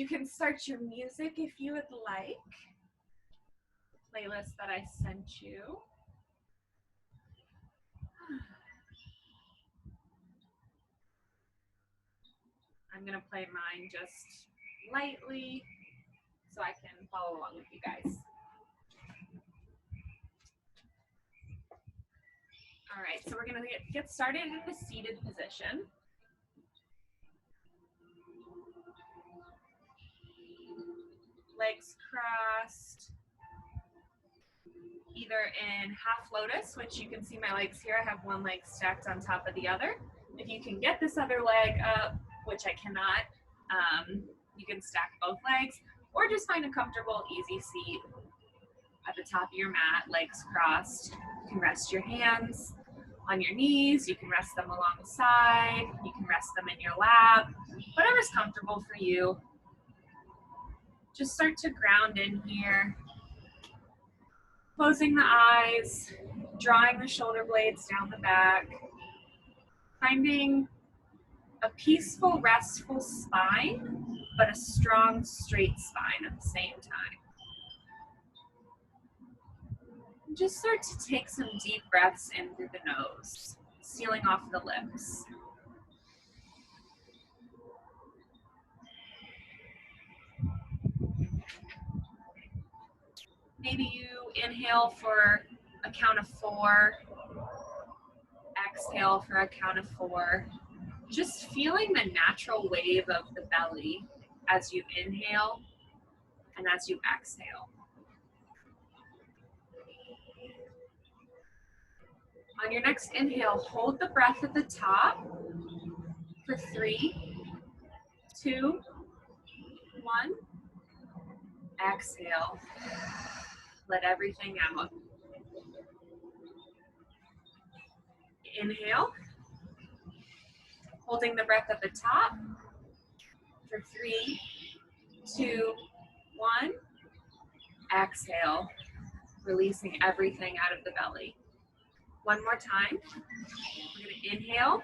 You can start your music if you would like. Playlist that I sent you. I'm going to play mine just lightly so I can follow along with you guys. All right, so we're going to get started in the seated position. Legs crossed, either in half lotus, which you can see my legs here. I have one leg stacked on top of the other. If you can get this other leg up, which I cannot, you can stack both legs, or just find a comfortable, easy seat at the top of your mat, legs crossed. You can rest your hands on your knees, you can rest them alongside, you can rest them in your lap, whatever's comfortable for you. Just start to ground in here, closing the eyes, drawing the shoulder blades down the back, finding a peaceful, restful spine, but a strong, straight spine at the same time. Just start to take some deep breaths in through the nose, sealing off the lips. Maybe you inhale for a count of 4, exhale for a count of 4. Just feeling the natural wave of the belly as you inhale and as you exhale. On your next inhale, hold the breath at the top for 3, 2, 1. Exhale. Let everything out. Inhale. Holding the breath at the top for 3, 2, 1. Exhale. Releasing everything out of the belly. One more time. We're going to inhale.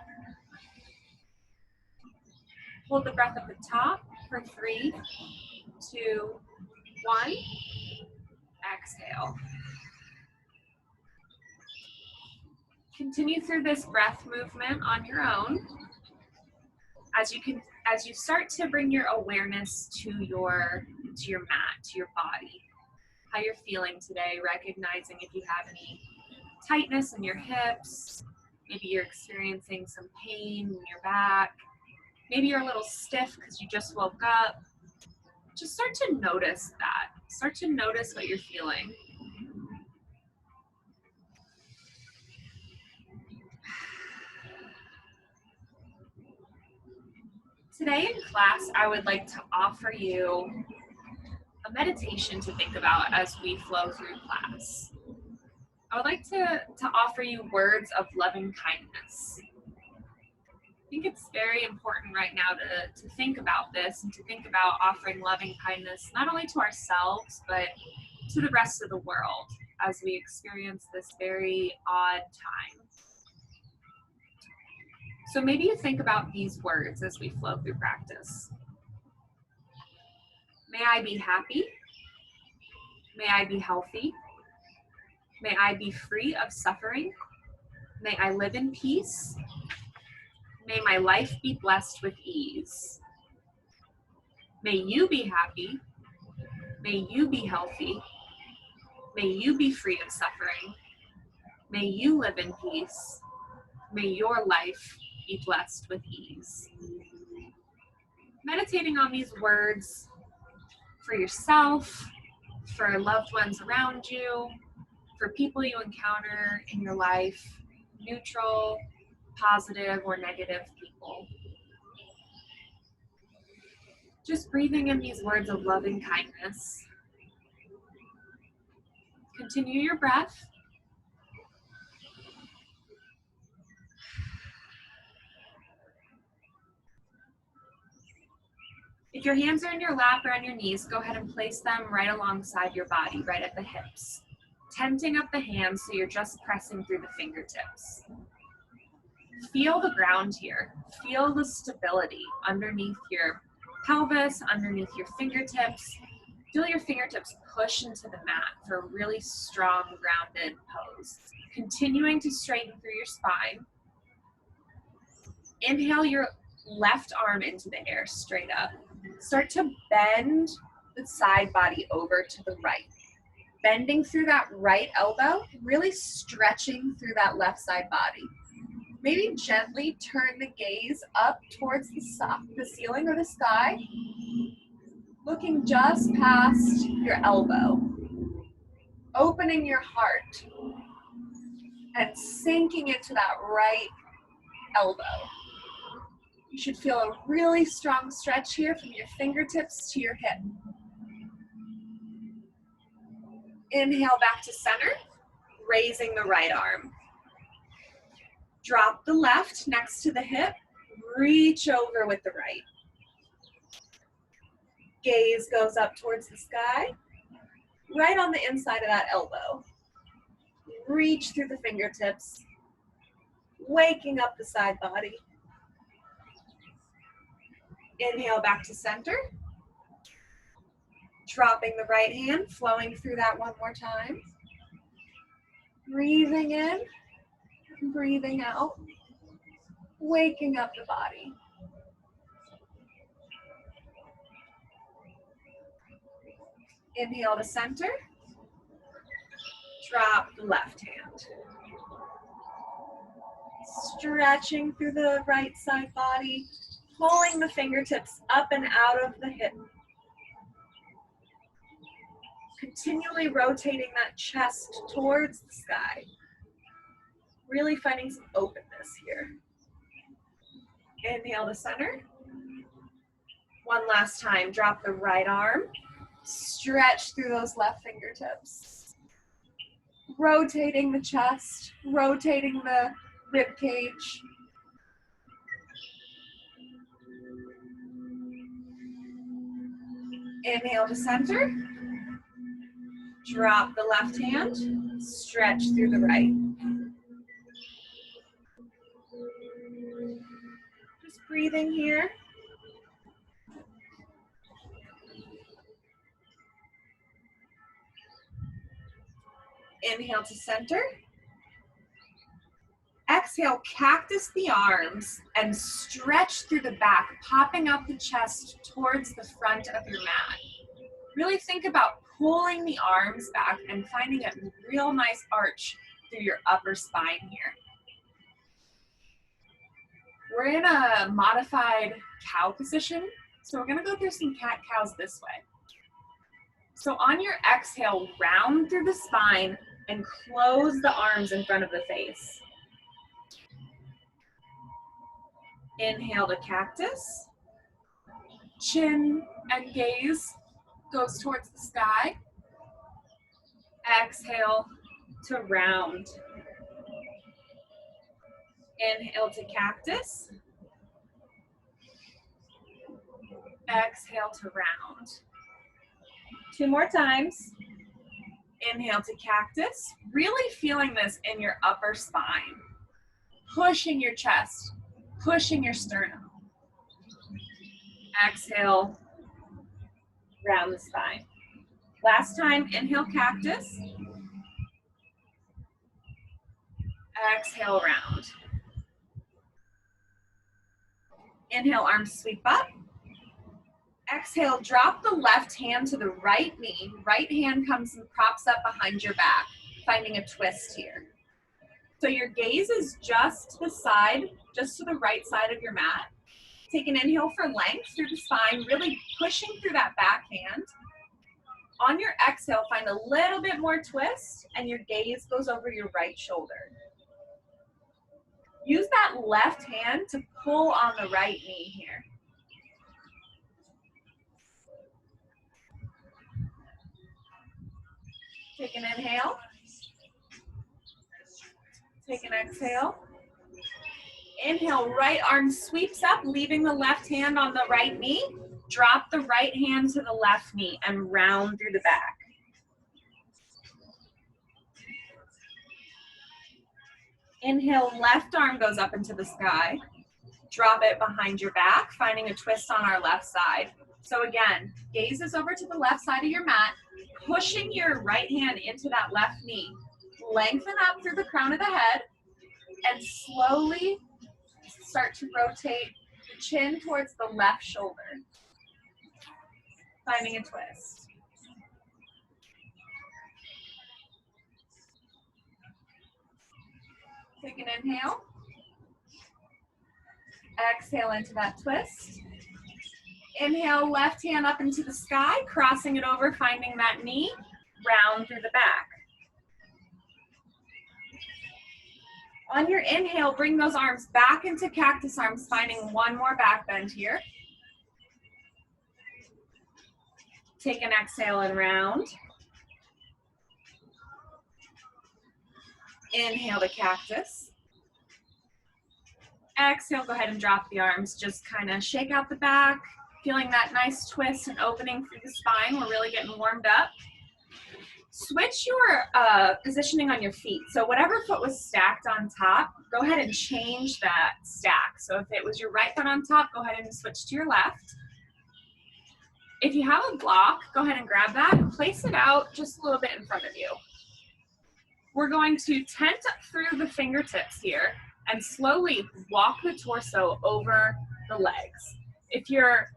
Hold the breath at the top for 3, 2, 1. Exhale. Continue through this breath movement on your own. As you start to bring your awareness to your mat, to your body, how you're feeling today, recognizing if you have any tightness in your hips, maybe you're experiencing some pain in your back, maybe you're a little stiff because you just woke up. Just start to notice that. Start to notice what you're feeling. Today in class, I would like to offer you a meditation to think about as we flow through class. I would like to offer you words of loving kindness. I think it's very important right now to think about this and to think about offering loving kindness not only to ourselves, but to the rest of the world as we experience this very odd time. So maybe you think about these words as we flow through practice. May I be happy. May I be healthy. May I be free of suffering. May I live in peace. May my life be blessed with ease. May you be happy. May you be healthy. May you be free of suffering. May you live in peace. May your life be blessed with ease. Meditating on these words for yourself, for loved ones around you, for people you encounter in your life, neutral, positive, or negative people. Just breathing in these words of loving kindness. Continue your breath. If your hands are in your lap or on your knees, go ahead and place them right alongside your body, right at the hips. Tenting up the hands so you're just pressing through the fingertips. Feel the ground here. Feel the stability underneath your pelvis, underneath your fingertips. Feel your fingertips push into the mat for a really strong, grounded pose. Continuing to straighten through your spine. Inhale your left arm into the air, straight up. Start to bend the side body over to the right. Bending through that right elbow, really stretching through that left side body. Maybe gently turn the gaze up towards the ceiling or the sky, looking just past your elbow. Opening your heart and sinking into that right elbow. You should feel a really strong stretch here from your fingertips to your hip. Inhale back to center, raising the right arm. Drop the left next to the hip, reach over with the right. Gaze goes up towards the sky, right on the inside of that elbow. Reach through the fingertips, waking up the side body. Inhale back to center. Dropping the right hand, flowing through that one more time. Breathing in, breathing out, waking up the body. Inhale to center. Drop the left hand. Stretching through the right side body, pulling the fingertips up and out of the hip. Continually rotating that chest towards the sky. Really finding some openness here. Inhale to center. One last time, drop the right arm. Stretch through those left fingertips. Rotating the chest, rotating the rib cage. Inhale to center. Drop the left hand, stretch through the right. Just breathing here. Inhale to center. Exhale, cactus the arms and stretch through the back, popping up the chest towards the front of your mat. Really think about pulling the arms back and finding a real nice arch through your upper spine here. We're in a modified cow position, so we're gonna go through some cat-cows this way. So on your exhale, round through the spine and close the arms in front of the face. Inhale to cactus. Chin and gaze goes towards the sky. Exhale to round. Inhale to cactus. Exhale to round. 2 more times. Inhale to cactus. Really feeling this in your upper spine. Pushing your chest, pushing your sternum. Exhale, round the spine. Last time, inhale cactus. Exhale, round. Inhale, arms sweep up. Exhale, drop the left hand to the right knee. Right hand comes and props up behind your back, finding a twist here. So your gaze is just to the side, just to the right side of your mat. Take an inhale for length through the spine, really pushing through that back hand. On your exhale, find a little bit more twist, and your gaze goes over your right shoulder. Use that left hand to pull on the right knee here. Take an inhale. Take an exhale. Inhale, right arm sweeps up, leaving the left hand on the right knee. Drop the right hand to the left knee and round through the back. Inhale, left arm goes up into the sky. Drop it behind your back, finding a twist on our left side. So again, gaze is over to the left side of your mat, pushing your right hand into that left knee. Lengthen up through the crown of the head and slowly start to rotate the chin towards the left shoulder. Finding a twist. Take an inhale. Exhale into that twist. Inhale, left hand up into the sky, crossing it over, finding that knee, round through the back. On your inhale, bring those arms back into cactus arms, finding one more back bend here. Take an exhale and round. Inhale to cactus. Exhale, go ahead and drop the arms. Just kind of shake out the back, feeling that nice twist and opening through the spine. We're really getting warmed up. Switch your positioning on your feet. So whatever foot was stacked on top, go ahead and change that stack. So if it was your right foot on top, go ahead and switch to your left. If you have a block, go ahead and grab that and place it out just a little bit in front of you. We're going to tent through the fingertips here and slowly walk the torso over the legs. If your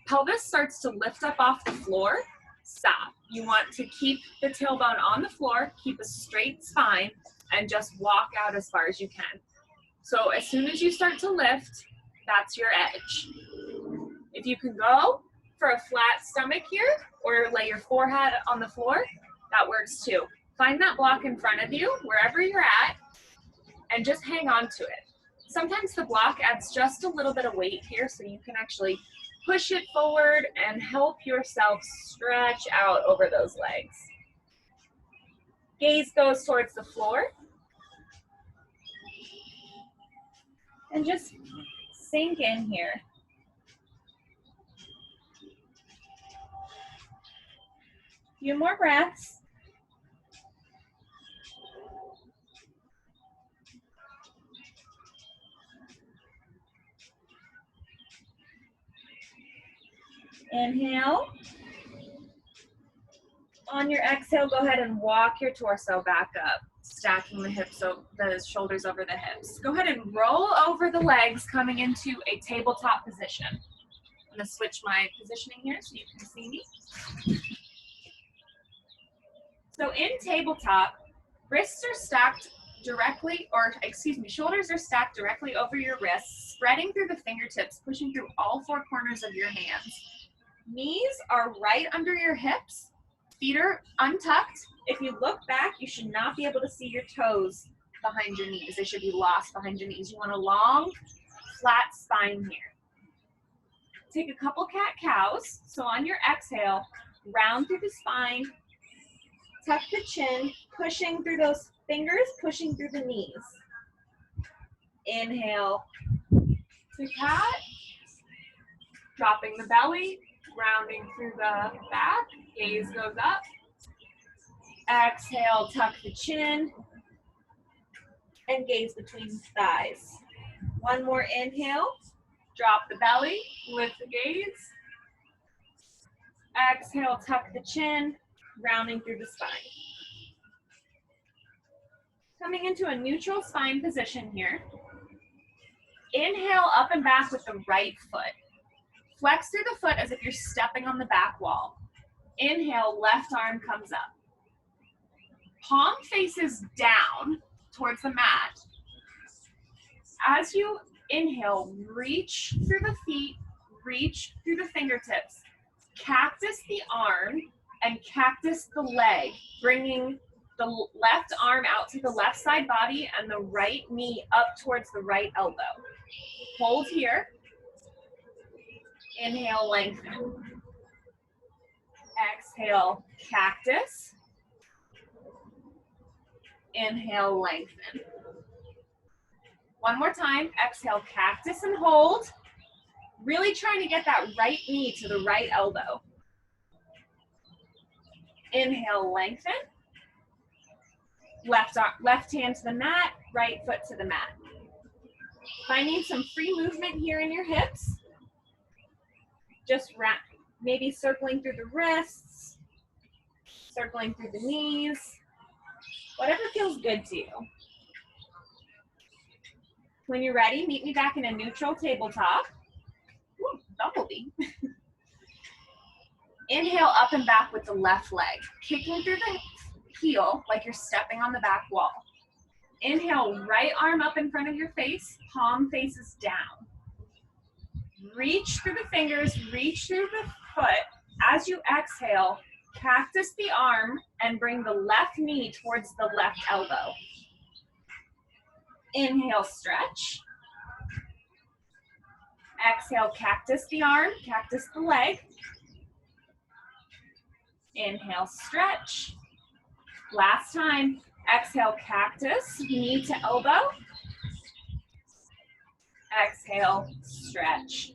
pelvis starts to lift up off the floor, stop. You want to keep the tailbone on the floor, keep a straight spine, and just walk out as far as you can. So as soon as you start to lift, that's your edge. If you can go for a flat stomach here, or lay your forehead on the floor, that works too. Find that block in front of you, wherever you're at, and just hang on to it. Sometimes the block adds just a little bit of weight here, so you can actually push it forward and help yourself stretch out over those legs. Gaze goes towards the floor. And just sink in here. A few more breaths. Inhale. On your exhale, go ahead and walk your torso back up, stacking the hips, so the shoulders over the hips. Go ahead and roll over the legs, coming into a tabletop position. I'm going to switch my positioning here so you can see me. So in tabletop, wrists are stacked directly, shoulders are stacked directly over your wrists, spreading through the fingertips, pushing through all four corners of your hands. Knees are right under your hips. Feet are untucked. If you look back, you should not be able to see your toes behind your knees. They should be lost behind your knees. You want a long, flat spine here. Take a couple cat-cows. So on your exhale, round through the spine, tuck the chin, pushing through those fingers, pushing through the knees. Inhale to cat, dropping the belly, rounding through the back, gaze goes up. Exhale, tuck the chin, and gaze between the thighs. One more inhale, drop the belly, lift the gaze. Exhale, tuck the chin, rounding through the spine. Coming into a neutral spine position here. Inhale up and back with the right foot. Flex through the foot as if you're stepping on the back wall. Inhale, left arm comes up. Palm faces down towards the mat. As you inhale, reach through the feet, reach through the fingertips. Cactus the arm and cactus the leg, bringing the left arm out to the left side body and the right knee up towards the right elbow. Hold here. Inhale, lengthen. Exhale, cactus. Inhale, lengthen. One more time. Exhale, cactus and hold. Really trying to get that right knee to the right elbow. Inhale, lengthen. Left hand to the mat, right foot to the mat. Finding some free movement here in your hips. Just maybe circling through the wrists, circling through the knees, whatever feels good to you. When you're ready, meet me back in a neutral tabletop. Ooh, bumblebee. Inhale up and back with the left leg, kicking through the heel like you're stepping on the back wall. Inhale, right arm up in front of your face, palm faces down. Reach through the fingers, reach through the foot. As you exhale, cactus the arm and bring the left knee towards the left elbow. Inhale, stretch. Exhale, cactus the arm, cactus the leg. Inhale, stretch. Last time. Exhale, cactus, knee to elbow. Exhale, stretch.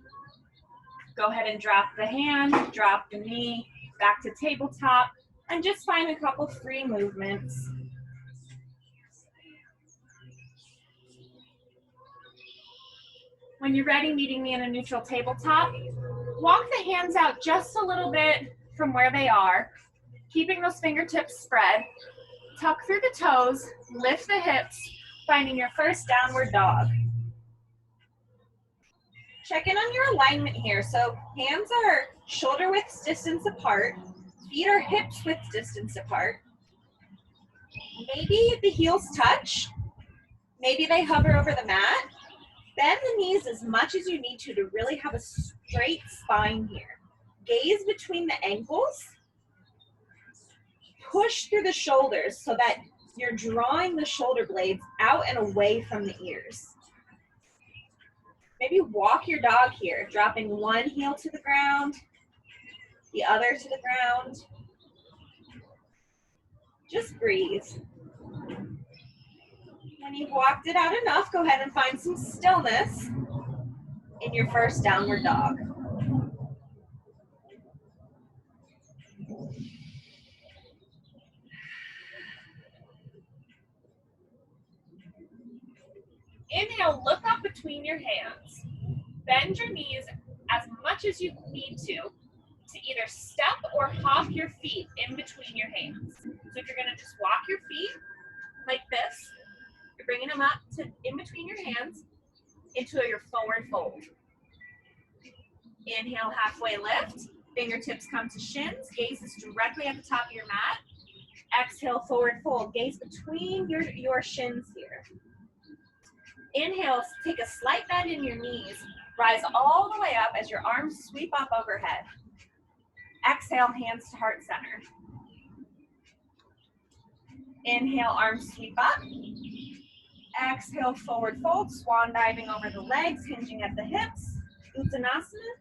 Go ahead and drop the hand, drop the knee, back to tabletop, and just find a couple free movements. When you're ready, meeting me in a neutral tabletop, walk the hands out just a little bit from where they are, keeping those fingertips spread. Tuck through the toes, lift the hips, finding your first downward dog. Check in on your alignment here. So hands are shoulder width distance apart, feet are hips width distance apart. Maybe the heels touch, maybe they hover over the mat. Bend the knees as much as you need to really have a straight spine here. Gaze between the ankles. Push through the shoulders so that you're drawing the shoulder blades out and away from the ears. Maybe walk your dog here, dropping one heel to the ground, the other to the ground. Just breathe. When you've walked it out enough, go ahead and find some stillness in your first downward dog. Inhale, look up between your hands. Bend your knees as much as you need to either step or hop your feet in between your hands. So if you're gonna just walk your feet like this, you're bringing them up to in between your hands into your forward fold. Inhale, halfway lift. Fingertips come to shins. Gaze is directly at the top of your mat. Exhale, forward fold. Gaze between your shins here. Inhale, take a slight bend in your knees. Rise all the way up as your arms sweep up overhead. Exhale, hands to heart center. Inhale, arms sweep up. Exhale, forward fold, swan diving over the legs, hinging at the hips. Uttanasana.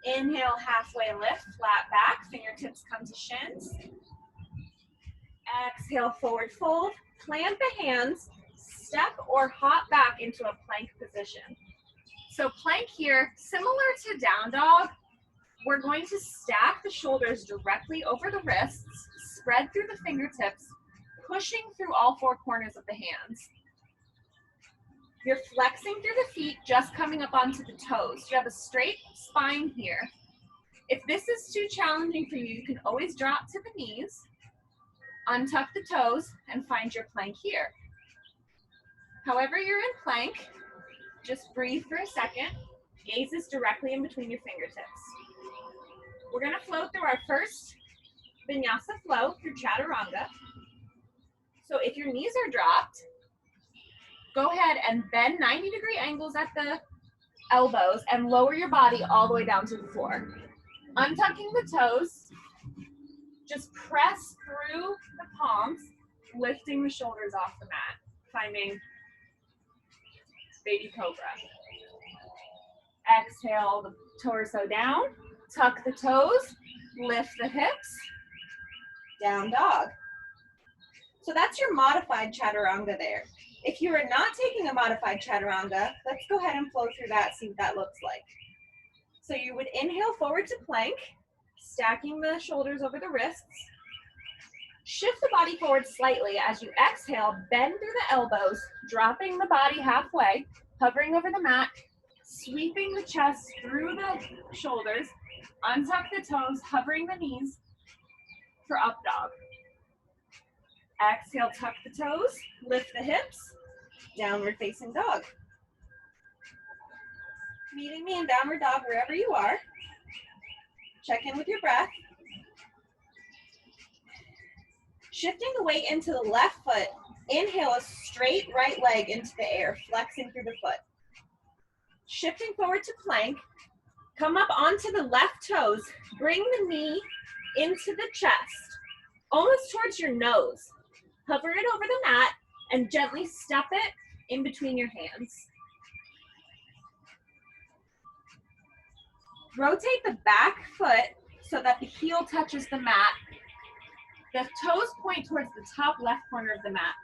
Inhale, halfway lift, flat back, fingertips come to shins. Exhale, forward fold, plant the hands, step or hop back into a plank position. So plank here, similar to down dog, we're going to stack the shoulders directly over the wrists, spread through the fingertips, pushing through all four corners of the hands. You're flexing through the feet, just coming up onto the toes. You have a straight spine here. If this is too challenging for you, you can always drop to the knees, untuck the toes, and find your plank here. However you're in plank, just breathe for a second. Gaze is directly in between your fingertips. We're gonna flow through our first vinyasa flow through chaturanga. So if your knees are dropped, go ahead and bend 90-degree angles at the elbows and lower your body all the way down to the floor. Untucking the toes, just press through the palms, lifting the shoulders off the mat, finding baby cobra. Exhale the torso down, tuck the toes, lift the hips, down dog. So that's your modified chaturanga there. If you are not taking a modified chaturanga, let's go ahead and flow through that, see what that looks like. So you would inhale forward to plank, stacking the shoulders over the wrists. Shift the body forward slightly as you exhale, bend through the elbows, dropping the body halfway, hovering over the mat, sweeping the chest through the shoulders, untuck the toes, hovering the knees for up dog. Exhale, tuck the toes, lift the hips, downward facing dog. Meeting me in downward dog wherever you are. Check in with your breath. Shifting the weight into the left foot, inhale a straight right leg into the air, flexing through the foot. Shifting forward to plank, come up onto the left toes, bring the knee into the chest, almost towards your nose. Hover it over the mat and gently step it in between your hands. Rotate the back foot so that the heel touches the mat. The toes point towards the top left corner of the mat.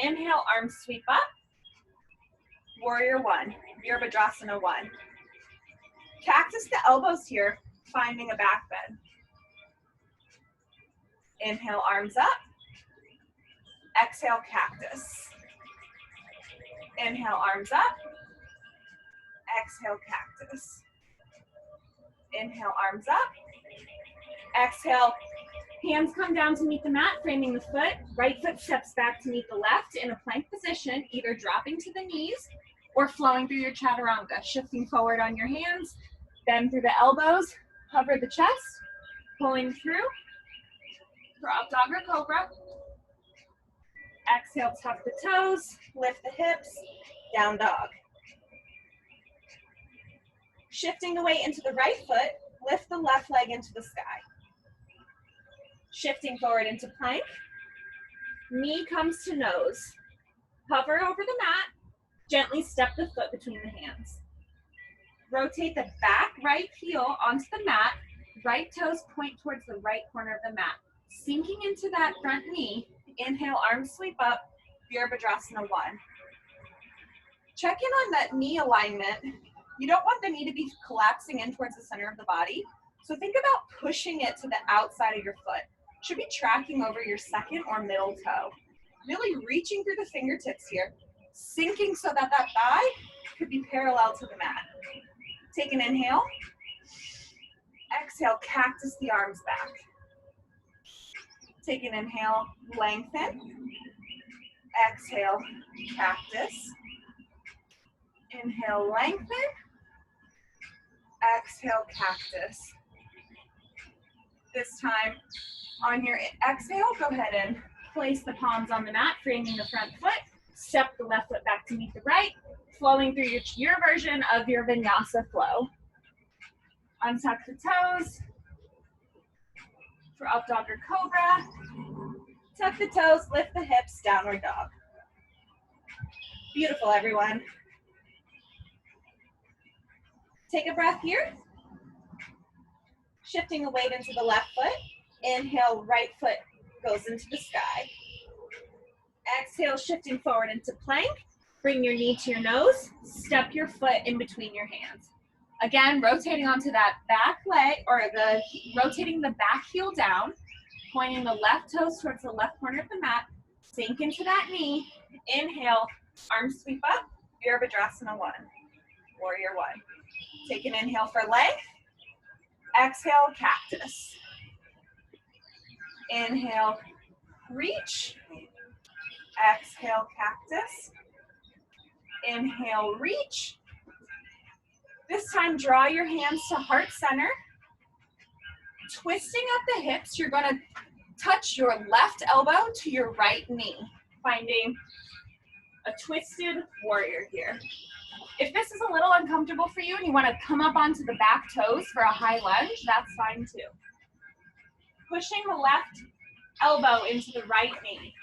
Inhale, arms sweep up. Warrior one, Virabhadrasana one. Cactus the elbows here, finding a back bend. Inhale, arms up. Exhale, cactus. Inhale, arms up. Exhale, cactus. Inhale, arms up. Exhale, hands come down to meet the mat, framing the foot. Right foot steps back to meet the left in a plank position, either dropping to the knees or flowing through your chaturanga. Shifting forward on your hands, bend through the elbows, hover the chest, pulling through for up dog or cobra. Exhale, tuck the toes, lift the hips, down dog. Shifting the weight into the right foot, lift the left leg into the sky. Shifting forward into plank, knee comes to nose. Hover over the mat, gently step the foot between the hands. Rotate the back right heel onto the mat, right toes point towards the right corner of the mat. Sinking into that front knee, inhale, arms sweep up, Virabhadrasana one. Check in on that knee alignment. You don't want the knee to be collapsing in towards the center of the body. So think about pushing it to the outside of your foot. Should be tracking over your second or middle toe. Really reaching through the fingertips here. Sinking so that that thigh could be parallel to the mat. Take an inhale. Exhale, cactus the arms back. Take an inhale, lengthen. Exhale, cactus. Inhale, lengthen. Exhale, cactus. This time, on your exhale, go ahead and place the palms on the mat, framing the front foot. Step the left foot back to meet the right, flowing through your version of your vinyasa flow. Untuck the toes for up dog or cobra. Tuck the toes, lift the hips, downward dog. Beautiful, everyone. Take a breath here. Shifting the weight into the left foot. Inhale, right foot goes into the sky. Exhale, shifting forward into plank. Bring your knee to your nose. Step your foot in between your hands. Again, rotating onto that back leg, or rotating the back heel down, pointing the left toes towards the left corner of the mat. Sink into that knee. Inhale, arms sweep up. Virabhadrasana one. Warrior one. Take an inhale for length. Exhale, cactus. Inhale, reach. Exhale, cactus. Inhale, reach. This time, draw your hands to heart center. Twisting up the hips, you're going to touch your left elbow to your right knee, finding a twisted warrior here. If this is a little uncomfortable for you and you want to come up onto the back toes for a high lunge, that's fine too. Pushing the left elbow into the right knee.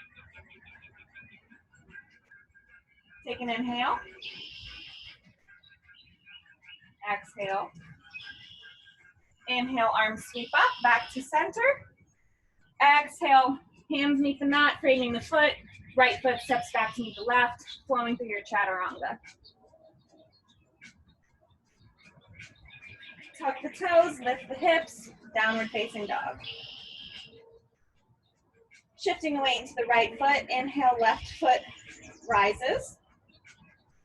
Take an inhale. Exhale. Inhale, arms sweep up, back to center. Exhale, hands meet the mat, framing the foot. Right foot steps back to meet the left, flowing through your chaturanga. Tuck the toes, lift the hips, downward facing dog. Shifting the weight into the right foot, inhale, left foot rises.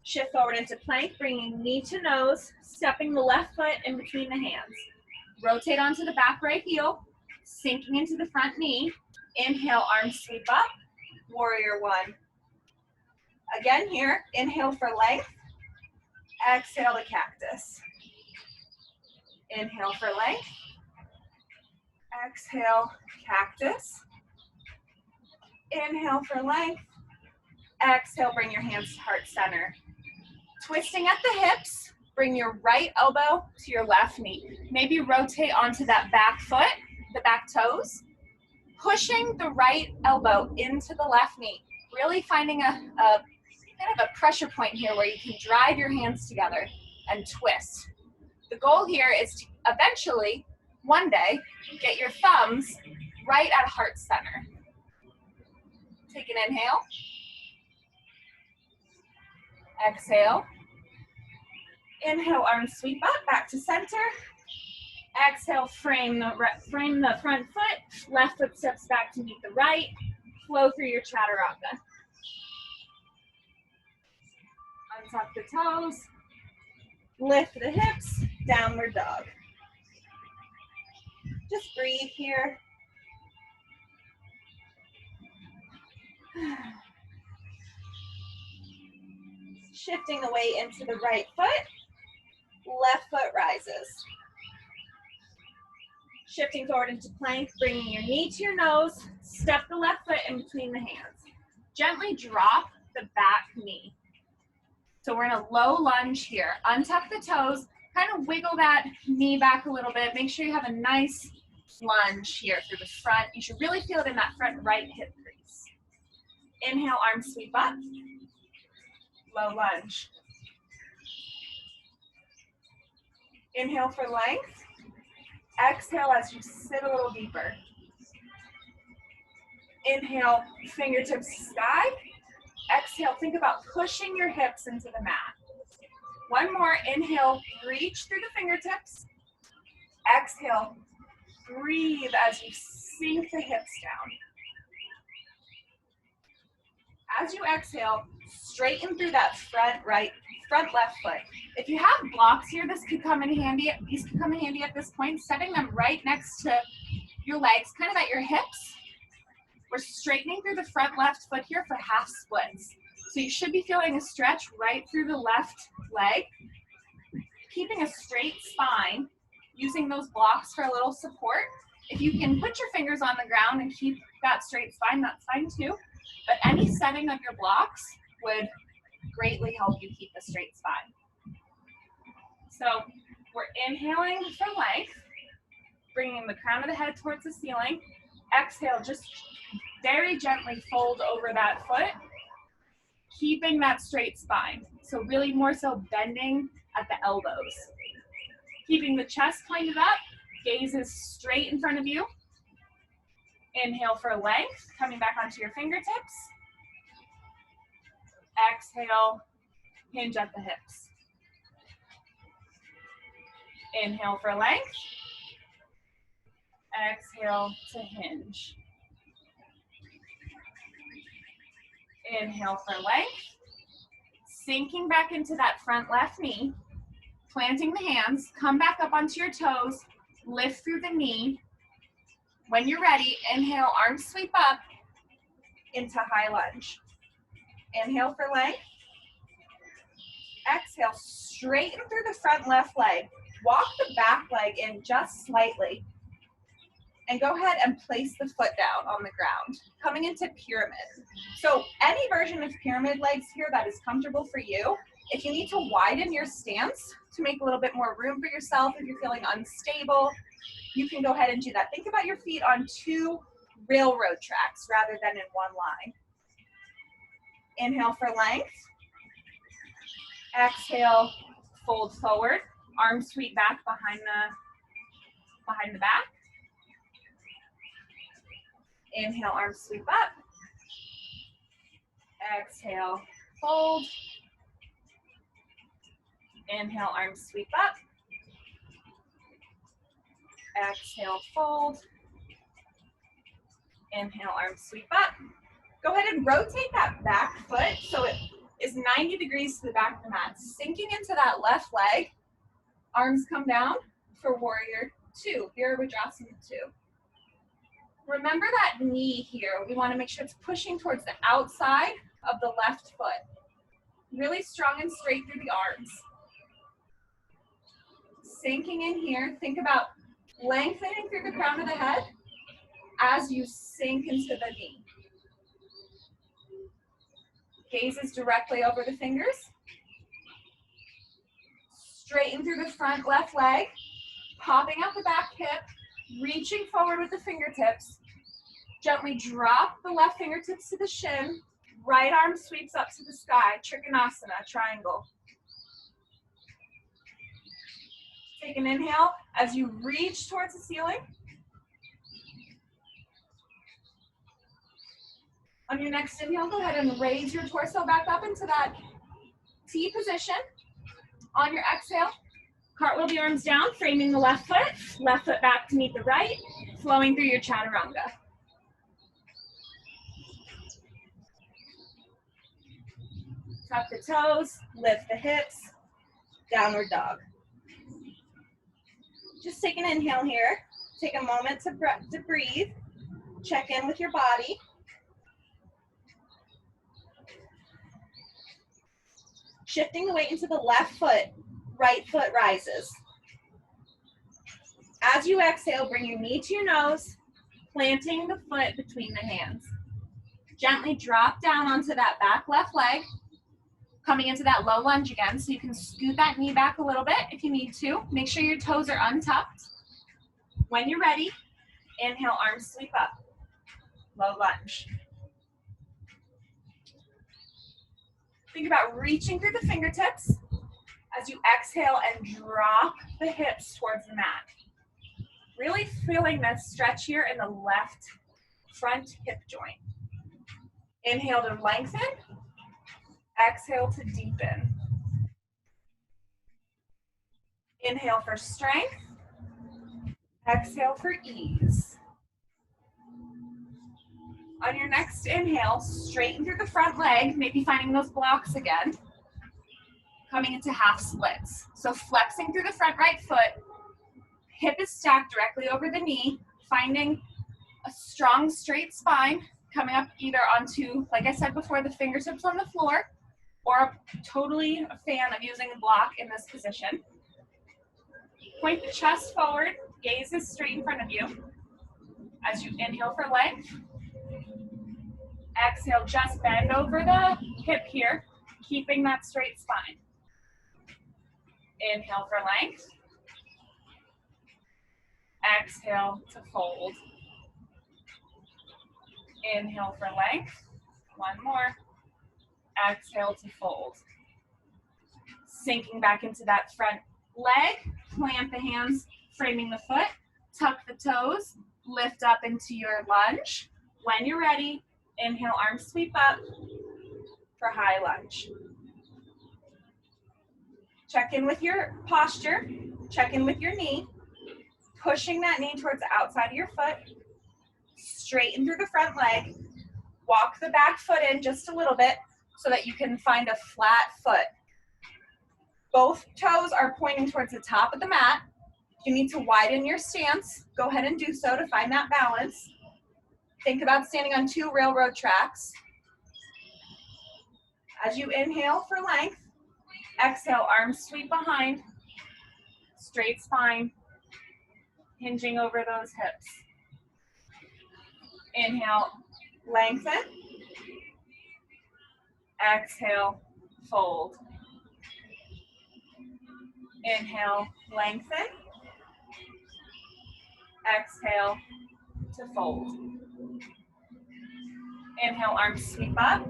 Shift forward into plank, bringing knee to nose, stepping the left foot in between the hands. Rotate onto the back right heel, sinking into the front knee. Inhale, arms sweep up, warrior one. Again here, inhale for length, exhale to cactus. Inhale for length, exhale, cactus. Inhale for length, exhale, bring your hands to heart center. Twisting at the hips, bring your right elbow to your left knee. Maybe rotate onto that back foot, the back toes, pushing the right elbow into the left knee. Really finding a kind of a pressure point here where you can drive your hands together and twist. The goal here is to eventually, one day, get your thumbs right at heart center. Take an inhale. Exhale. Inhale, arms sweep up, back to center. Exhale, frame the front foot. Left foot steps back to meet the right. Flow through your chaturanga. Untuck the toes. Lift the hips, downward dog. Just breathe here. Shifting the weight into the right foot. Left foot rises. Shifting forward into plank, bringing your knee to your nose. Step the left foot in between the hands. Gently drop the back knee. So we're in a low lunge here. Untuck the toes, kind of wiggle that knee back a little bit. Make sure you have a nice lunge here through the front. You should really feel it in that front right hip crease. Inhale, arms sweep up. Low lunge. Inhale for length. Exhale as you sit a little deeper. Inhale, fingertips to sky. Exhale, think about pushing your hips into the mat. One more, inhale, reach through the fingertips. Exhale, breathe as you sink the hips down. As you exhale, straighten through that front left foot. If you have blocks here, these could come in handy at this point, setting them right next to your legs, kind of at your hips. We're straightening through the front left foot here for half splits. So you should be feeling a stretch right through the left leg. Keeping a straight spine, using those blocks for a little support. If you can put your fingers on the ground and keep that straight spine, that's fine too. But any setting of your blocks would greatly help you keep a straight spine. So we're inhaling for length, bringing the crown of the head towards the ceiling. Exhale, just very gently fold over that foot, keeping that straight spine. So really more so bending at the elbows. Keeping the chest pointed up, gaze is straight in front of you. Inhale for length, coming back onto your fingertips. Exhale, hinge at the hips. Inhale for length. Exhale to hinge. Inhale for length. Sinking back into that front left knee. Planting the hands, come back up onto your toes, lift through the knee. When you're ready, inhale, arms sweep up into high lunge. Inhale for length. Exhale, straighten through the front left leg. Walk the back leg in just slightly. And go ahead and place the foot down on the ground, coming into pyramid. So any version of pyramid legs here that is comfortable for you. If you need to widen your stance to make a little bit more room for yourself, if you're feeling unstable, you can go ahead and do that. Think about your feet on two railroad tracks rather than in one line. Inhale for length. Exhale, fold forward. Arms sweep back behind the back. Inhale, arms sweep up. Exhale, fold. Inhale, arms sweep up. Exhale, fold. Inhale, arms sweep up. Go ahead and rotate that back foot so it is 90 degrees to the back of the mat. Sinking into that left leg. Arms come down for warrior two, Virabhadrasana 2. Remember that knee here. We want to make sure it's pushing towards the outside of the left foot. Really strong and straight through the arms. Sinking in here. Think about lengthening through the crown of the head as you sink into the knee. Gaze is directly over the fingers. Straighten through the front left leg. Popping out the back hip. Reaching forward with the fingertips. Gently drop the left fingertips to the shin. Right arm sweeps up to the sky. Trikonasana, triangle. Take an inhale as you reach towards the ceiling. On your next inhale, go ahead and raise your torso back up into that T position. On your exhale, cartwheel the arms down, framing the left foot back to meet the right, flowing through your chaturanga. Tuck the toes, lift the hips, downward dog. Just take an inhale here. Take a moment to breathe. Check in with your body. Shifting the weight into the left foot, right foot rises. As you exhale, bring your knee to your nose, planting the foot between the hands. Gently drop down onto that back left leg, coming into that low lunge again, so you can scoot that knee back a little bit if you need to. Make sure your toes are untucked. When you're ready, inhale, arms sweep up, low lunge. Think about reaching through the fingertips as you exhale and drop the hips towards the mat. Really feeling that stretch here in the left front hip joint. Inhale to lengthen, exhale to deepen. Inhale for strength, exhale for ease. On your next inhale, straighten through the front leg, maybe finding those blocks again. Coming into half splits. So flexing through the front right foot, hip is stacked directly over the knee, finding a strong straight spine, coming up either onto, like I said before, the fingertips on the floor, or totally a fan of using a block in this position. Point the chest forward, gaze is straight in front of you. As you inhale for length, exhale, just bend over the hip here, keeping that straight spine. Inhale for length. Exhale to fold. Inhale for length. One more. Exhale to fold. Sinking back into that front leg. Plant the hands, framing the foot. Tuck the toes. Lift up into your lunge. When you're ready, inhale, arms sweep up for high lunge. Check in with your posture. Check in with your knee. Pushing that knee towards the outside of your foot. Straighten through the front leg. Walk the back foot in just a little bit so that you can find a flat foot. Both toes are pointing towards the top of the mat. If you need to widen your stance, go ahead and do so to find that balance. Think about standing on 2 railroad tracks. As you inhale for length, exhale, arms sweep behind, straight spine, hinging over those hips. Inhale, lengthen. Exhale, fold. Inhale, lengthen. Exhale to fold. Inhale, arms sweep up.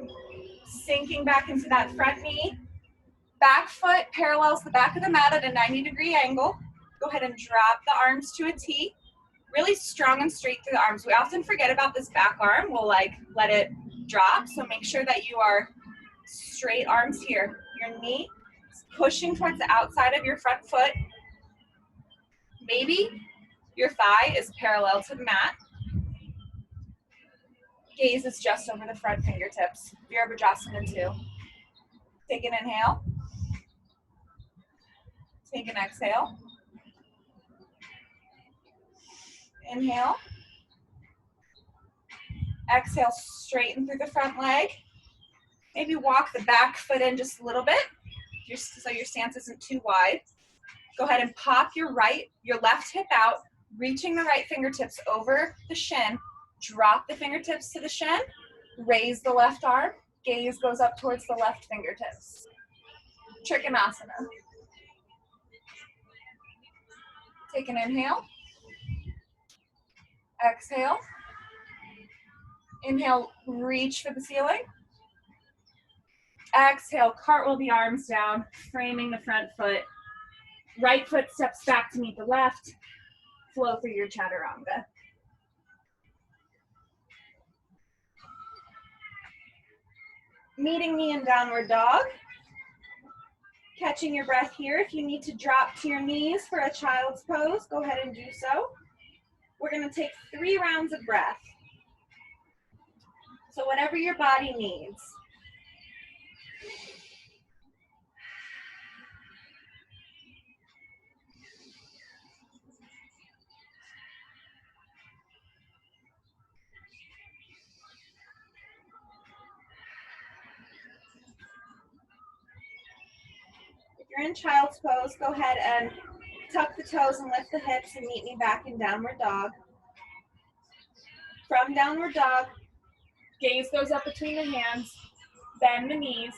Sinking back into that front knee. Back foot parallels the back of the mat at a 90-degree angle. Go ahead and drop the arms to a T. Really strong and straight through the arms. We often forget about this back arm. We'll let it drop. So make sure that you are straight arms here. Your knee is pushing towards the outside of your front foot. Maybe your thigh is parallel to the mat. Gaze is just over the front fingertips. Virabhadrasana 2. Take an inhale. Take an exhale. Inhale. Exhale, straighten through the front leg. Maybe walk the back foot in just a little bit so your stance isn't too wide. Go ahead and pop your left hip out, reaching the right fingertips over the shin. Drop the fingertips to the shin. Raise the left arm. Gaze goes up towards the left fingertips. Trikonasana. Take an inhale. Exhale. Inhale, reach for the ceiling. Exhale, cartwheel the arms down, framing the front foot. Right foot steps back to meet the left. Flow through your chaturanga. Meeting me in downward dog. Catching your breath here. If you need to drop to your knees for a child's pose, go ahead and do so. We're going to take 3 rounds of breath. So whatever your body needs. If you're in child's pose, go ahead and tuck the toes and lift the hips and meet me back in downward dog. From downward dog, gaze goes up between the hands, bend the knees,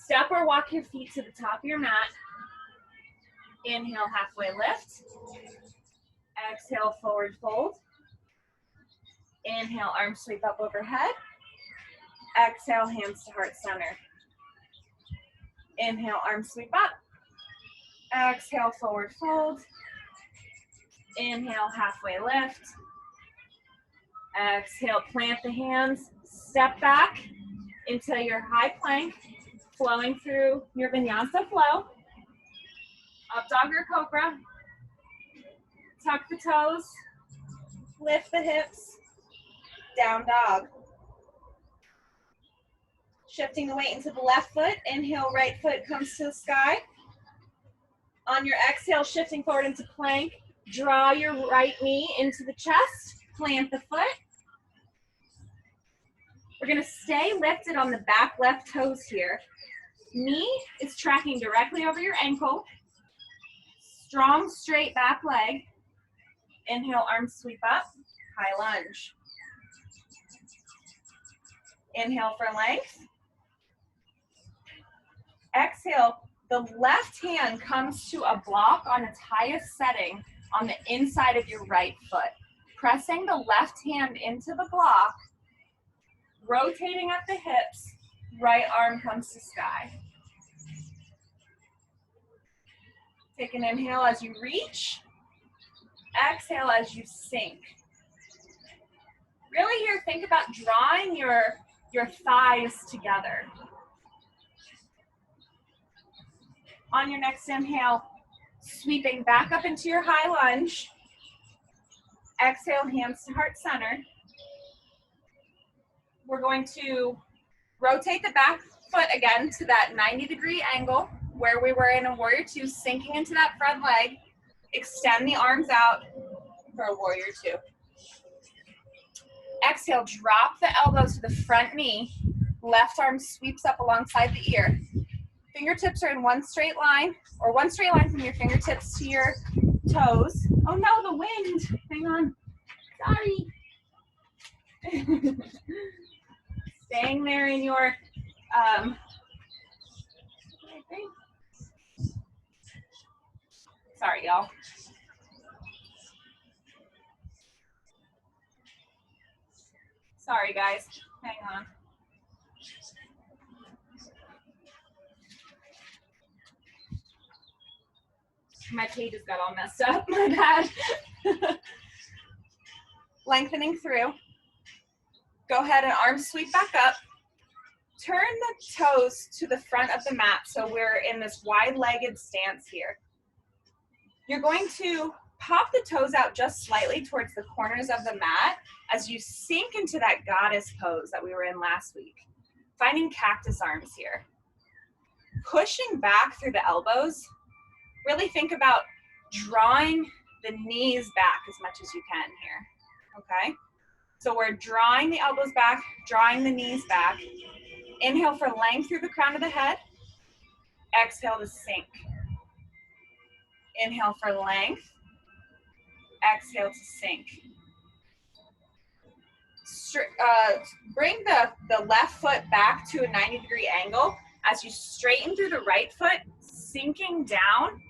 step or walk your feet to the top of your mat. Inhale, halfway lift. Exhale, forward fold. Inhale, arms sweep up overhead. Exhale, hands to heart center. Inhale, arms sweep up. Exhale, forward fold. Inhale, halfway lift. Exhale, plant the hands, step back into your high plank, flowing through your vinyasa flow. Up dog or cobra. Tuck the toes, lift the hips, down dog. Shifting the weight into the left foot, inhale, right foot comes to the sky. On your exhale, shifting forward into plank, draw your right knee into the chest, plant the foot. We're gonna stay lifted on the back left toes here. Knee is tracking directly over your ankle. Strong, straight back leg. Inhale, arms sweep up, high lunge. Inhale for length. Exhale, the left hand comes to a block on its highest setting on the inside of your right foot. Pressing the left hand into the block, rotating at the hips, right arm comes to sky. Take an inhale as you reach. Exhale as you sink. Really here, think about drawing your thighs together. On your next inhale, sweeping back up into your high lunge. Exhale, hands to heart center. We're going to rotate the back foot again to that 90-degree angle where we were in a warrior 2, sinking into that front leg. Extend the arms out for a warrior 2. Exhale, drop the elbow to the front knee. Left arm sweeps up alongside the ear. Fingertips are in one straight line, or one straight line from your fingertips to your toes. Oh no, the wind. Hang on. Sorry. Staying there in your sorry, y'all. Sorry, guys. Hang on. My pages got all messed up. My bad. Lengthening through. Go ahead and arms sweep back up. Turn the toes to the front of the mat so we're in this wide-legged stance here. You're going to pop the toes out just slightly towards the corners of the mat as you sink into that goddess pose that we were in last week. Finding cactus arms here. Pushing back through the elbows. Really think about drawing the knees back as much as you can here, okay? So we're drawing the elbows back, drawing the knees back. Inhale for length through the crown of the head. Exhale to sink. Inhale for length. Exhale to sink. Bring the left foot back to a 90-degree angle as you straighten through the right foot, sinking down.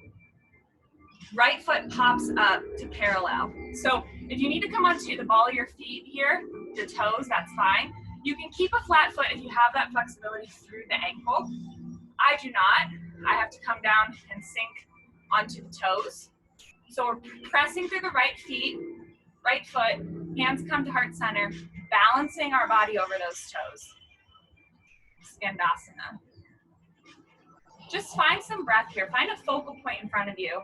Right foot pops up to parallel. So if you need to come onto the ball of your feet here, the toes, that's fine. You can keep a flat foot if you have that flexibility through the ankle. I do not. I have to come down and sink onto the toes. So we're pressing through the right feet, right foot, hands come to heart center, balancing our body over those toes. Skandasana. Just find some breath here. Find a focal point in front of you.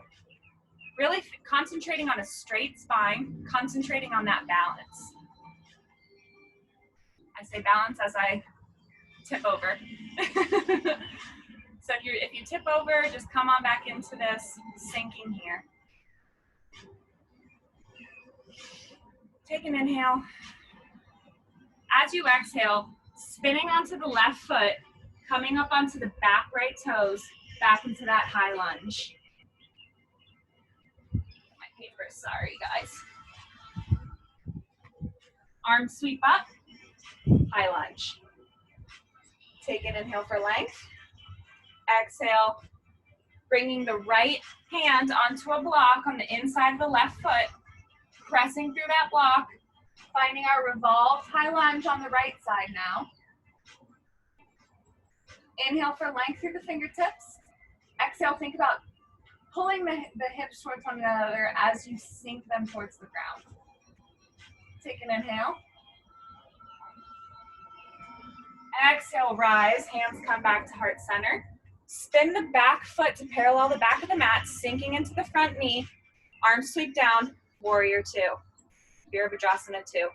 Really concentrating on a straight spine, concentrating on that balance. I say balance as I tip over. So if you tip over, just come on back into this, sinking here. Take an inhale. As you exhale, spinning onto the left foot, coming up onto the back right toes, back into that high lunge. My paper, sorry guys. Arms sweep up, high lunge. Take an inhale for length. Exhale, bringing the right hand onto a block on the inside of the left foot, pressing through that block, finding our revolved high lunge on the right side now. Inhale for length through the fingertips. Exhale, think about pulling the hips towards one another as you sink them towards the ground. Take an inhale. Exhale, rise, hands come back to heart center. Spin the back foot to parallel the back of the mat, sinking into the front knee. Arms sweep down, warrior two. Virabhadrasana 2.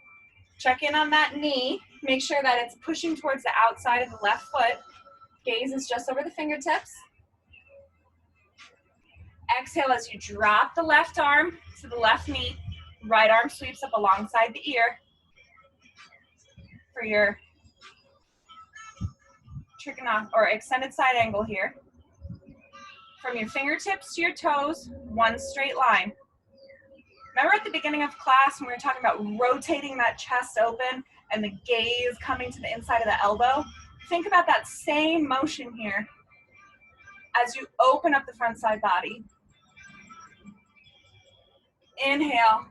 Check in on that knee. Make sure that it's pushing towards the outside of the left foot. Gaze is just over the fingertips. Exhale as you drop the left arm to the left knee. Right arm sweeps up alongside the ear for your or extended side angle here. From your fingertips to your toes, one straight line. Remember at the beginning of class when we were talking about rotating that chest open and the gaze coming to the inside of the elbow? Think about that same motion here as you open up the front side body. Inhale,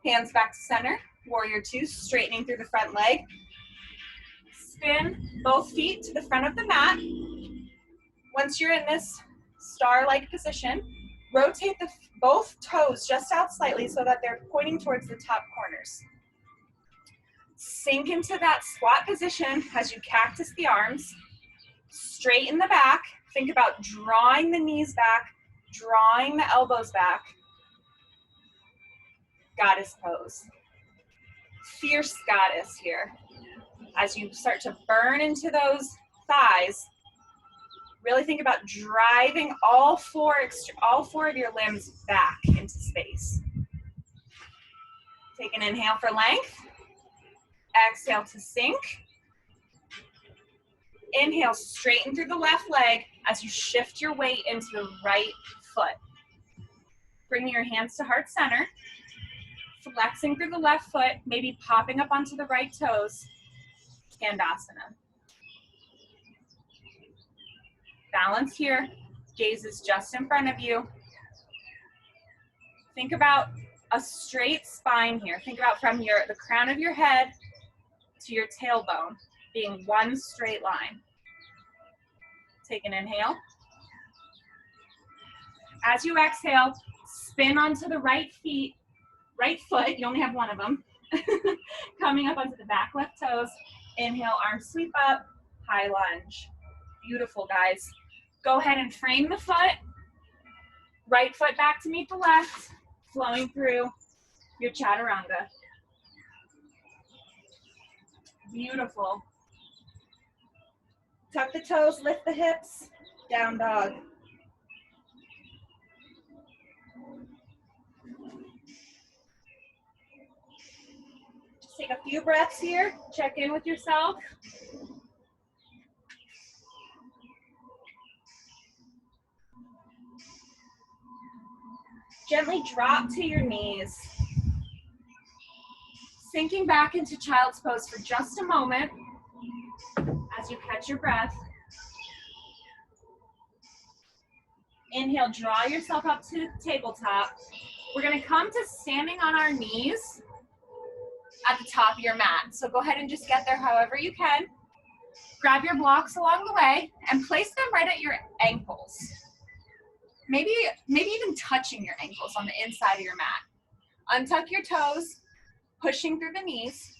hands back to center, warrior two, straightening through the front leg. Spin both feet to the front of the mat. Once you're in this star-like position, rotate both toes just out slightly so that they're pointing towards the top corners. Sink into that squat position as you cactus the arms. Straighten the back. Think about drawing the knees back, drawing the elbows back. Goddess pose. Fierce goddess here. As you start to burn into those thighs, really think about driving all four of your limbs back into space. Take an inhale for length. Exhale to sink. Inhale, straighten through the left leg as you shift your weight into the right foot. Bringing your hands to heart center. Flexing through the left foot, maybe popping up onto the right toes. Skandasana. Balance here. Gaze is just in front of you. Think about a straight spine here. Think about from the crown of your head to your tailbone being one straight line. Take an inhale. As you exhale, spin onto the right foot, you only have one of them, coming up onto the back left toes. Inhale, arms sweep up, high lunge. Beautiful, guys. Go ahead and frame the foot. Right foot back to meet the left. flowing through your chaturanga. Beautiful. Tuck the toes, lift the hips, down dog. Just take a few breaths here, check in with yourself. Gently drop to your knees. Sinking back into child's pose for just a moment as you catch your breath. Inhale, draw yourself up to the tabletop. We're gonna come to standing on our knees at the top of your mat. So go ahead and just get there however you can. Grab your blocks along the way and place them right at your ankles. Maybe even touching your ankles on the inside of your mat. Untuck your toes, pushing through the knees.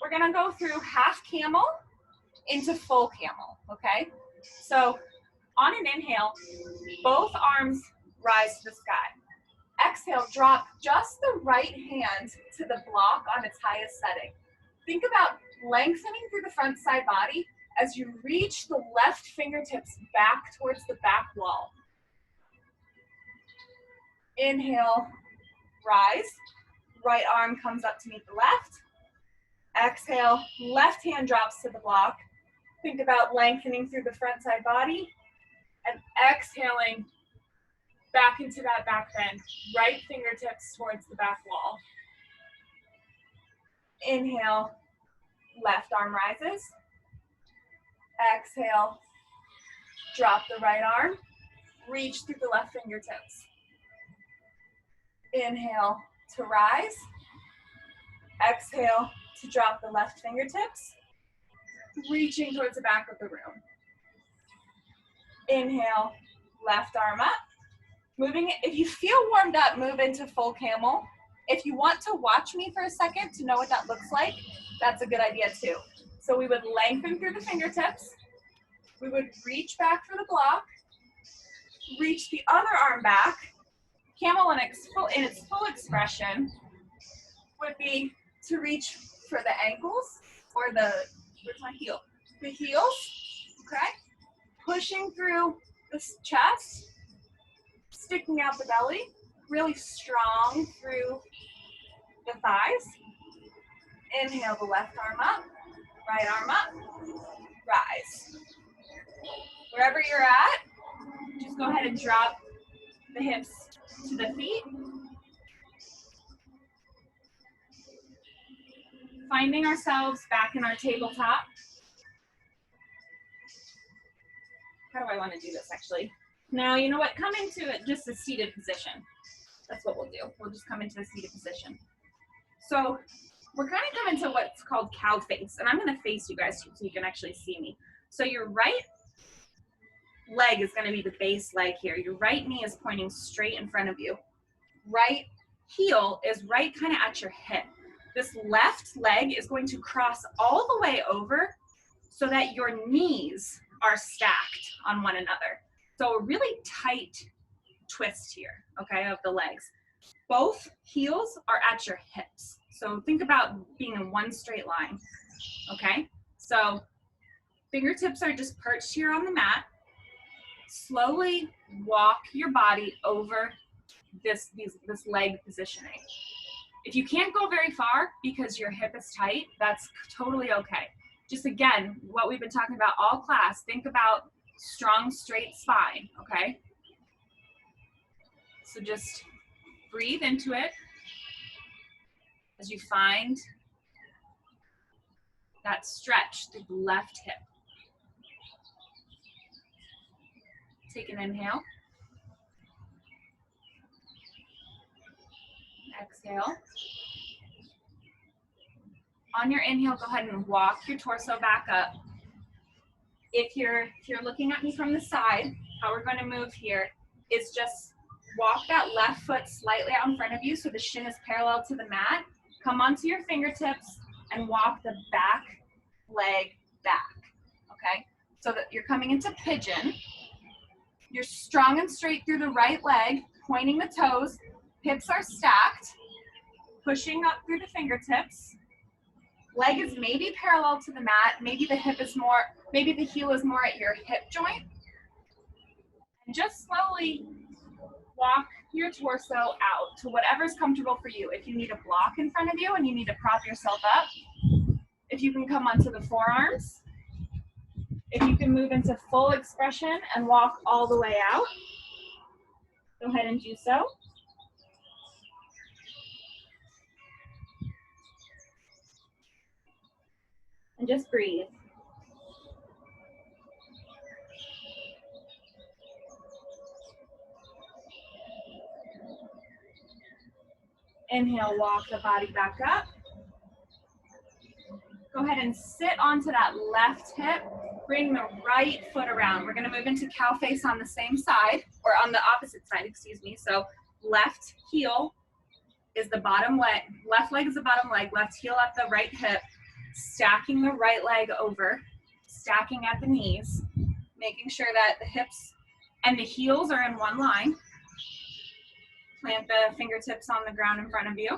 We're gonna go through half camel into full camel, okay? So on an inhale, both arms rise to the sky. Exhale, drop just the right hand to the block on its highest setting. Think about lengthening through the front side body as you reach the left fingertips back towards the back wall. Inhale, rise. Right arm comes up to meet the left. Exhale, left hand drops to the block. Think about lengthening through the front side body and exhaling back into that back bend. Right fingertips towards the back wall. Inhale, left arm rises. Exhale, drop the right arm. Reach through the left fingertips. Inhale to rise. Exhale to drop the left fingertips. Reaching towards the back of the room. Inhale, left arm up. Moving it, if you feel warmed up, move into full camel. If you want to watch me for a second to know what that looks like, that's a good idea too. So we would lengthen through the fingertips. We would reach back for the block. Reach the other arm back. Camel in its full expression would be to reach for the ankles or where's my heel? The heels, okay? Pushing through the chest, sticking out the belly, really strong through the thighs. Inhale the left arm up, right arm up, rise. Wherever you're at, just go ahead and drop the hips to the feet. Finding ourselves back in our tabletop. How do I want to do this actually? Now, you know what? Come into it just a seated position. That's what we'll do. We'll just come into a seated position. So we're going to come into what's called cow face. And I'm going to face you guys so you can actually see me. So your right leg is going to be the base leg here. Your right knee is pointing straight in front of you. Right heel is right kind of at your hip. This left leg is going to cross all the way over so that your knees are stacked on one another. So a really tight twist here, okay, of the legs. Both heels are at your hips. So think about being in one straight line, okay? So fingertips are just perched here on the mat. Slowly walk your body over this leg positioning. If you can't go very far because your hip is tight, that's totally okay. Just again, what we've been talking about all class, think about strong, straight spine, okay? So just breathe into it as you find that stretch through the left hip. Take an inhale. Exhale. On your inhale, go ahead and walk your torso back up. If you're looking at me from the side, how we're going to move here is just walk that left foot slightly out in front of you so the shin is parallel to the mat. Come onto your fingertips and walk the back leg back, okay? So that you're coming into pigeon. You're strong and straight through the right leg, pointing the toes. Hips are stacked, pushing up through the fingertips. Leg is maybe parallel to the mat, maybe the hip is more, maybe the heel is more at your hip joint. And just slowly walk your torso out to whatever's comfortable for you. If you need a block in front of you and you need to prop yourself up, if you can come onto the forearms, if you can move into full expression and walk all the way out, go ahead and do so. And just breathe. Inhale, walk the body back up. Go ahead and sit onto that left hip. Bring the right foot around. We're gonna move into cow face on the same side, or on the opposite side, excuse me. So left heel is the bottom leg, left leg is the bottom leg, left heel at the right hip, stacking the right leg over, stacking at the knees, making sure that the hips and the heels are in one line. Plant the fingertips on the ground in front of you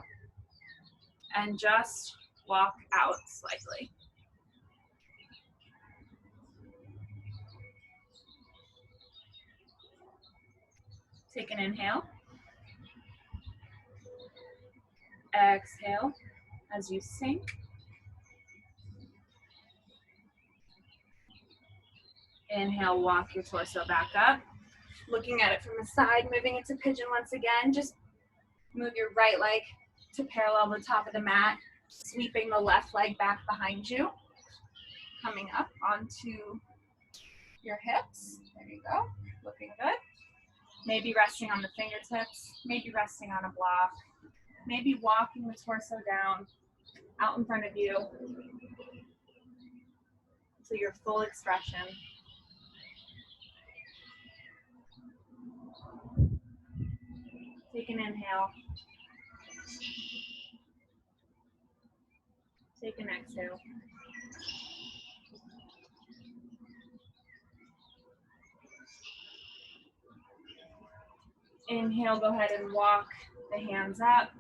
and just walk out slightly. Take an inhale. Exhale as you sink. Inhale, walk your torso back up. Looking at it from the side, moving into pigeon once again. Just move your right leg to parallel the top of the mat, sweeping the left leg back behind you. Coming up onto your hips. There you go. Looking good. Maybe resting on the fingertips, maybe resting on a block, maybe walking the torso down out in front of you to your full expression. Take an inhale. Take an exhale. Inhale, go ahead and walk the hands up,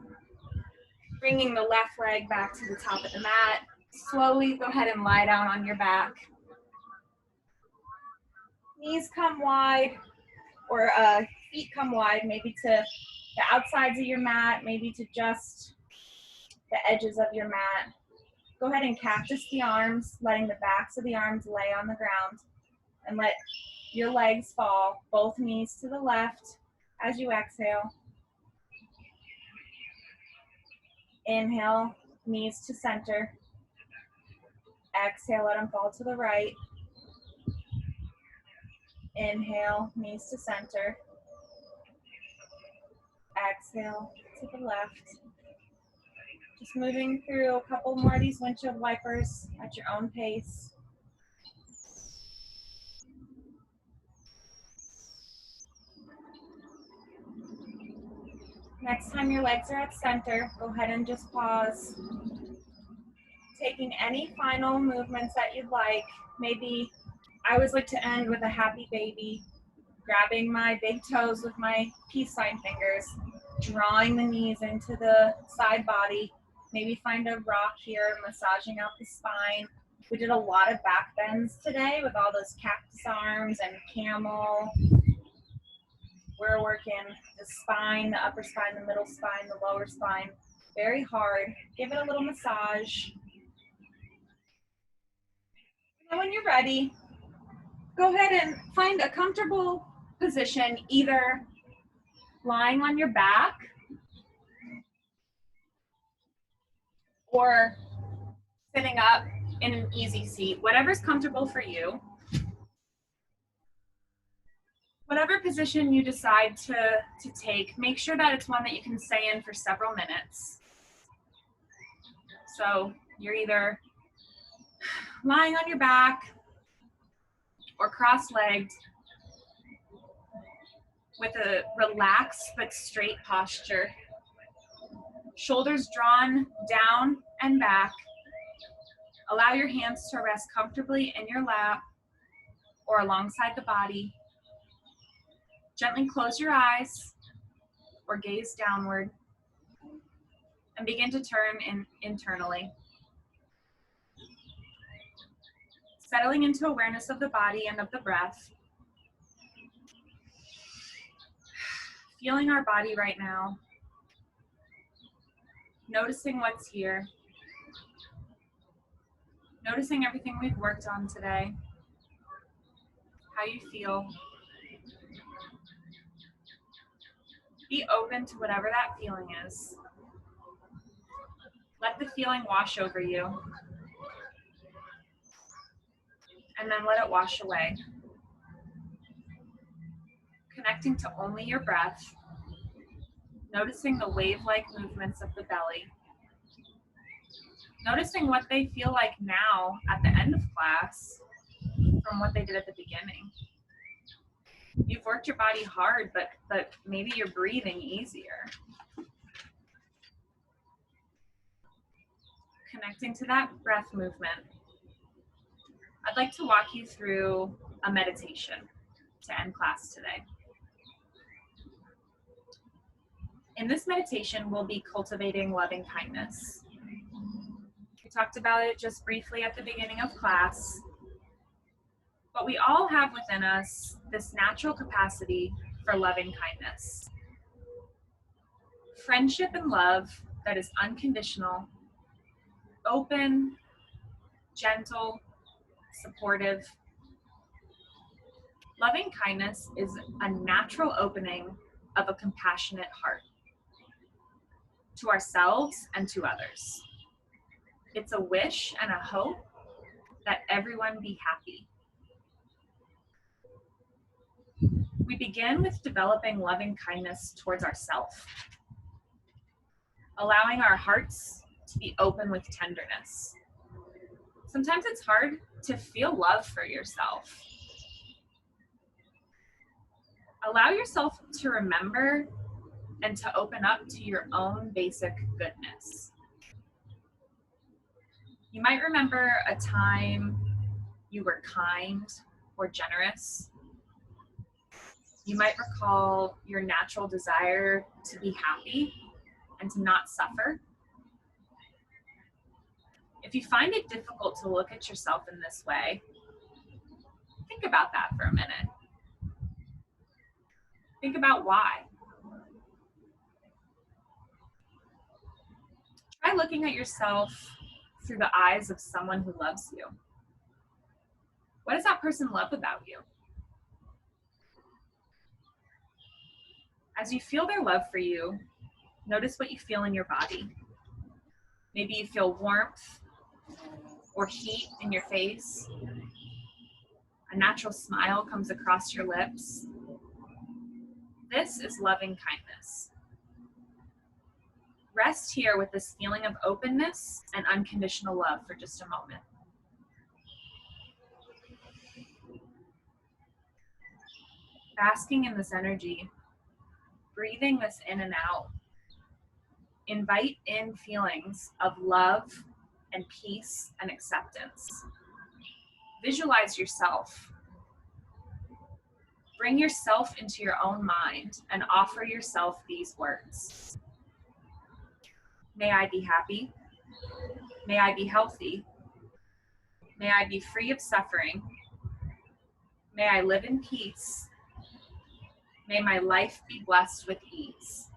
bringing the left leg back to the top of the mat. Slowly go ahead and lie down on your back. Knees come wide, or feet come wide, maybe to the outsides of your mat, maybe to just the edges of your mat. Go ahead and cactus the arms, letting the backs of the arms lay on the ground, and let your legs fall, both knees to the left as you exhale. Inhale, knees to center. Exhale, let them fall to the right. Inhale, knees to center. Exhale to the left. Just moving through a couple more of these windshield wipers at your own pace. Next time your legs are at center, go ahead and just pause. Taking any final movements that you'd like. Maybe I always like to end with a happy baby, grabbing my big toes with my peace sign fingers, drawing the knees into the side body. Maybe find a rock here, massaging out the spine. We did a lot of back bends today with all those cactus arms and camel. We're working the spine, the upper spine, the middle spine, the lower spine. Very hard. Give it a little massage. And when you're ready, go ahead and find a comfortable position, either lying on your back or sitting up in an easy seat, whatever's comfortable for you. Whatever position you decide to take, make sure that it's one that you can stay in for several minutes. So you're either lying on your back or cross-legged with a relaxed but straight posture. Shoulders drawn down and back. Allow your hands to rest comfortably in your lap or alongside the body. Gently close your eyes or gaze downward, and begin to turn internally. Settling into awareness of the body and of the breath. Feeling our body right now. Noticing what's here. Noticing everything we've worked on today. How you feel. Be open to whatever that feeling is. Let the feeling wash over you. And then let it wash away. Connecting to only your breath. Noticing the wave-like movements of the belly. Noticing what they feel like now at the end of class from what they did at the beginning. You've worked your body hard, but maybe you're breathing easier. Connecting to that breath movement. I'd like to walk you through a meditation to end class today. In this meditation, we'll be cultivating loving kindness. We talked about it just briefly at the beginning of class, but we all have within us this natural capacity for loving kindness. Friendship and love that is unconditional, open, gentle, supportive. Loving kindness is a natural opening of a compassionate heart to ourselves and to others. It's a wish and a hope that everyone be happy. We begin with developing loving kindness towards ourselves, allowing our hearts to be open with tenderness. Sometimes it's hard to feel love for yourself. Allow yourself to remember and to open up to your own basic goodness. You might remember a time you were kind or generous. You might recall your natural desire to be happy and to not suffer. If you find it difficult to look at yourself in this way, think about that for a minute. Think about why. Try looking at yourself through the eyes of someone who loves you. What does that person love about you? As you feel their love for you, notice what you feel in your body. Maybe you feel warmth or heat in your face. A natural smile comes across your lips. This is loving kindness. Rest here with this feeling of openness and unconditional love for just a moment. Basking in this energy, breathing this in and out. Invite in feelings of love and peace and acceptance. Visualize yourself. Bring yourself into your own mind and offer yourself these words. May I be happy. May I be healthy. May I be free of suffering. May I live in peace. May my life be blessed with ease.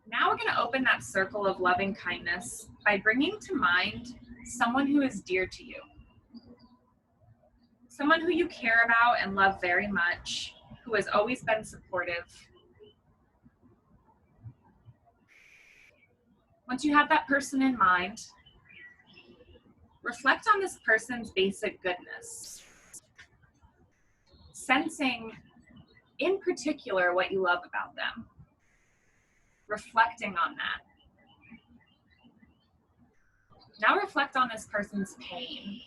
Now we're going to open that circle of loving kindness by bringing to mind someone who is dear to you. Someone who you care about and love very much, who has always been supportive. Once you have that person in mind, reflect on this person's basic goodness, sensing in particular what you love about them, reflecting on that. Now reflect on this person's pain,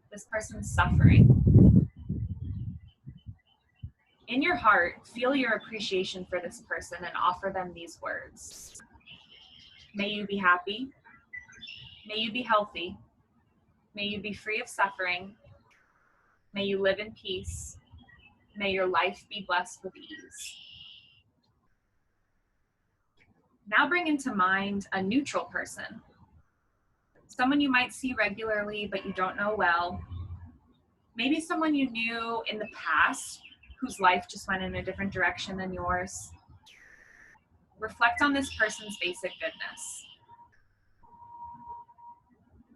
this person's suffering. In your heart, feel your appreciation for this person and offer them these words. May you be happy. May you be healthy. May you be free of suffering. May you live in peace. May your life be blessed with ease. Now bring into mind a neutral person, someone you might see regularly but you don't know well. Maybe someone you knew in the past whose life just went in a different direction than yours. Reflect on this person's basic goodness.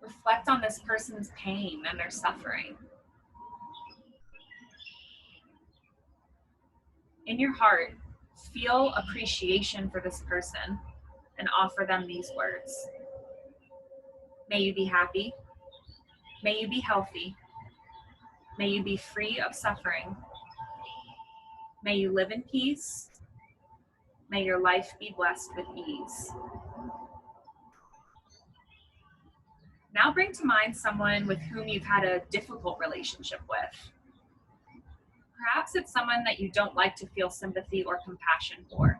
Reflect on this person's pain and their suffering. In your heart, feel appreciation for this person and offer them these words. May you be happy. May you be healthy. May you be free of suffering. May you live in peace. May your life be blessed with ease. Now bring to mind someone with whom you've had a difficult relationship with. Perhaps it's someone that you don't like to feel sympathy or compassion for.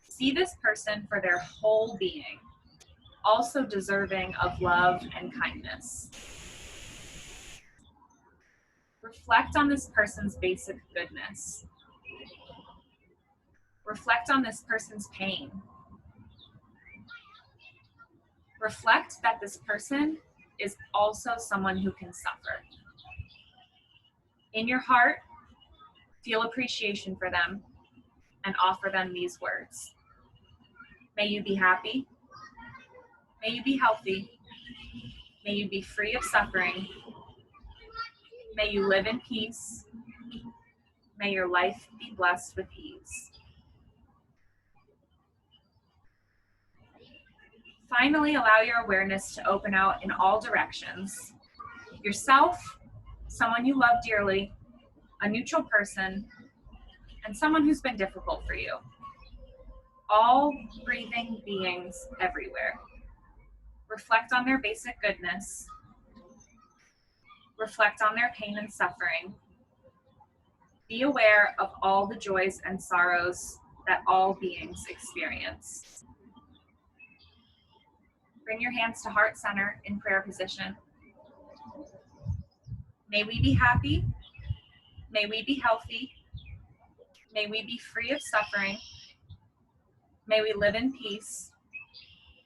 See this person for their whole being, also deserving of love and kindness. Reflect on this person's basic goodness. Reflect on this person's pain. Reflect that this person is also someone who can suffer. In your heart, feel appreciation for them and offer them these words. May you be happy. May you be healthy. May you be free of suffering. May you live in peace. May your life be blessed with ease. Finally, allow your awareness to open out in all directions. Yourself, someone you love dearly, a neutral person, and someone who's been difficult for you. All breathing beings everywhere. Reflect on their basic goodness. Reflect on their pain and suffering. Be aware of all the joys and sorrows that all beings experience. Bring your hands to heart center in prayer position. May we be happy. May we be healthy. May we be free of suffering. May we live in peace.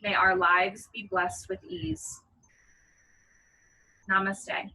May our lives be blessed with ease. Namaste.